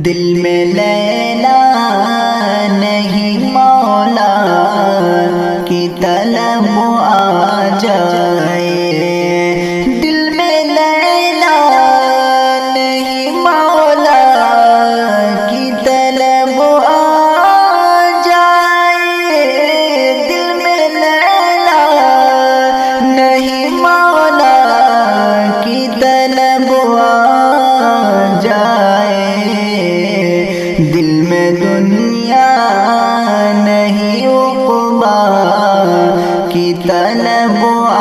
دل میں لیلا نہیں مولا کی طلب آ جائے، دل میں لیلا نہیں مولا کی طلب آ جائے، دل میں لیلا نہیں مولا کی طلب آ جائے، دل میں دنیا نہیں عقبا کی طلب آ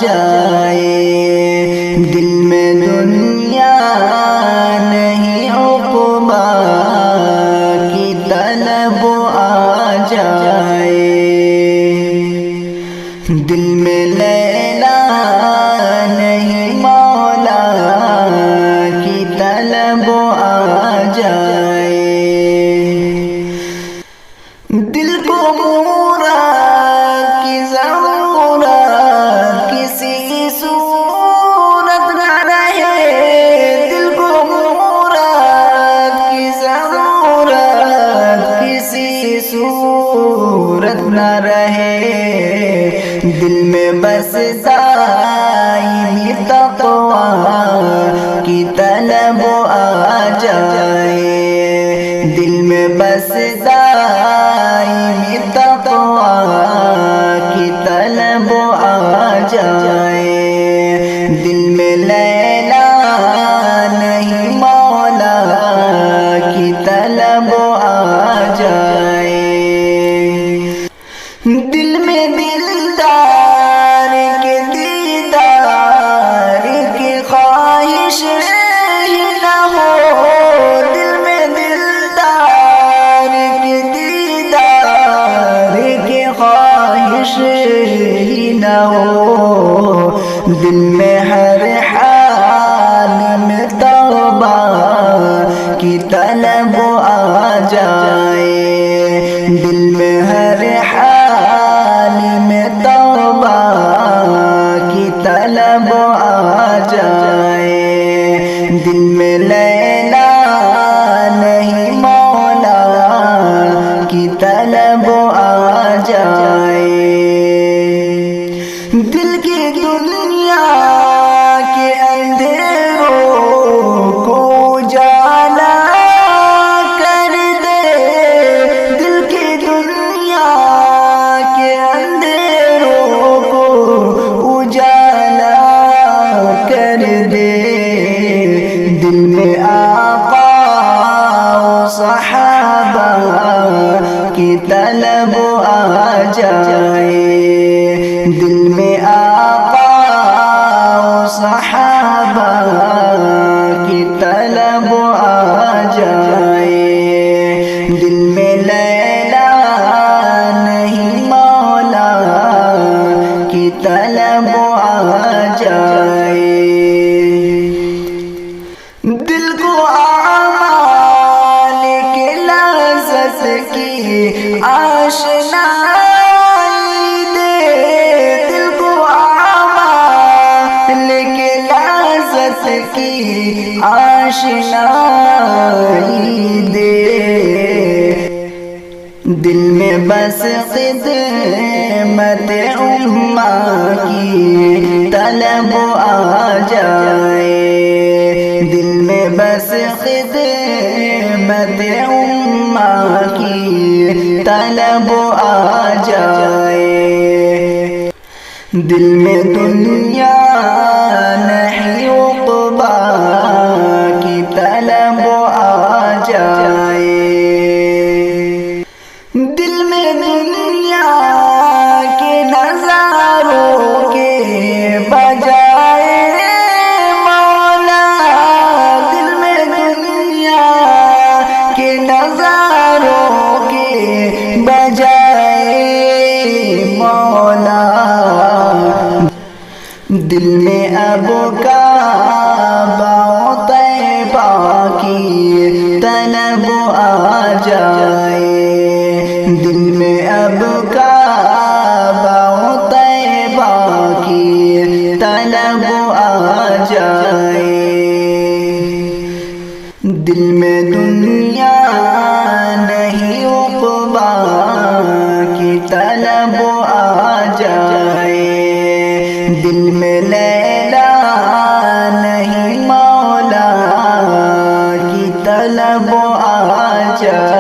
جائے، دل میں دنیا نہیں عقبا کی طلب آ جائے، دل میں لیلا نہیں مولا کی طلب آ جائے، دل کو مراد کی ضرورت کسی صورت نہ رہے، دل کو مراد کی ضرورت کسی صورت نہ رہے، دل میں بس دائمی تقویٰ کی طلب آ جائے، دل میں بس دائمی تقویٰ کی طلب آ جائے، دل میں لیلا نہیں مولا کی طلب آ جائے، دل میں دلدار کے دیدار کی خواہش ہی نہ ہو، دل میں دلدار کے دیدار کی خواہش ہی نہ ہو، دل میں ہر حال میں توبہ کی طلب آ جائے، دل میں ہر حال میں توبہ کی طلب آ جائے، دل میں لیلا نہیں مولا کی طلب آ جائے، دل کی دنیا کے اندھیروں کو اجالا کر دے، دل کی دنیا کے اندھیروں کو اجالا کر دے، دل میں آقا و صحابہ کی طلب آ جائے، دل میں آقا و صحابہ کی طلب آ جائے، دل میں لیلا نہیں مولا کی طلب آ جائے، دل کو اعمال کی لذت کی آشنائی دے، دل کو اعمال کی لذت کی آشنائی دے، دل میں بس خدمت امہ کی طلب آ جائے، دل میں بس خدمت امہ کی طلب آ جائے، دل میں دنیا نہیں عقبا کی طلب آ جائے، دل میں دنیا کے نظاروں کے بجائے مولا، دل میں دنیا کے نظاروں کے بجائے مولا، دل میں اب کعبہ و طیبہ کی طلب آ جائے، دل میں اب اب کعبہ طیبہ کی طلب آ جائے، دل میں دنیا نہیں عقبیٰ کی طلب آ جائے، دل میں لیلا نہیں مولا کی طلب آ جائے۔